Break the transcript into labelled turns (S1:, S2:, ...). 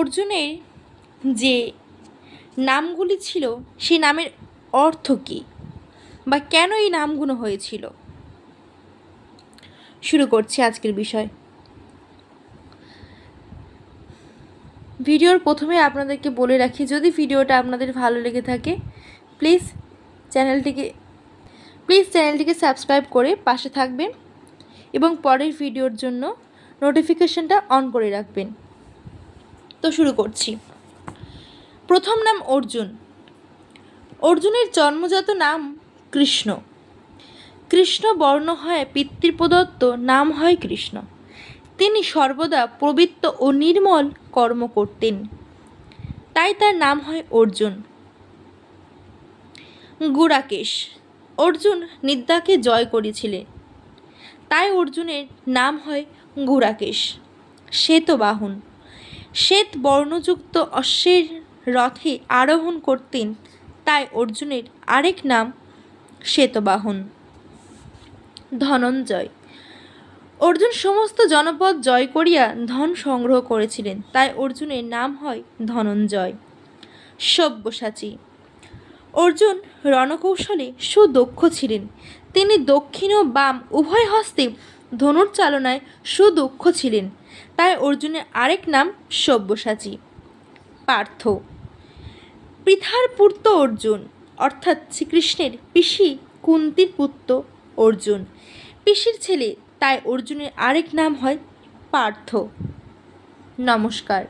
S1: অর্জুনের যে নামগুলি ছিল সেই নামের অর্থ কী বা কেন এই নামগুলো হয়েছিল? শুরু করছি আজকের বিষয়। ভিডিওর প্রথমে আপনাদেরকে বলে রাখি, যদি ভিডিওটা আপনাদের ভালো লেগে থাকে প্লিজ চ্যানেলটিকে সাবস্ক্রাইব করে পাশে থাকবেন এবং পরের ভিডিওর জন্য নোটিফিকেশনটা অন করে রাখবেন। তো শুরু করছি। প্রথম নাম অর্জুন। অর্জুনের জন্মজাত নাম কৃষ্ণ। কৃষ্ণ বর্ণ হয় পিতৃপ্রদত্ত নাম হয় কৃষ্ণ। তিনি সর্বদা পবিত্র ও নির্মল কর্ম করতেন, তাই তার নাম হয় অর্জুন। গুড়াকেশ। অর্জুন নিদ্রাকে জয় করেছিলেন, তাই অর্জুনের নাম হয় গুড়াকেশ। শ্বেতবাহন। শ্বেত বর্ণযুক্ত অশ্বের রথে আরোহণ করতেন, তাই অর্জুনের আরেক নাম শ্বেতবাহন। ধনঞ্জয়। অর্জুন সমস্ত জনপদ জয় করিয়া ধন সংগ্রহ করেছিলেন, তাই অর্জুনের নাম হয় ধনঞ্জয়। সব্যসাচী। অর্জুন রণকৌশলে সুদক্ষ ছিলেন। তিনি দক্ষিণ ও বাম উভয় হস্তে ধনুর্চালনায় সুদক্ষ ছিলেন, তাই অর্জুনের আরেক নাম সব্যসাচী। পার্থ। পৃথার পুত্র অর্জুন, অর্থাৎ শ্রীকৃষ্ণের পিসি কুন্তির পুত্র অর্জুন, পিসির ছেলে, তাই অর্জুনের আরেক নাম হয় পার্থ। নমস্কার।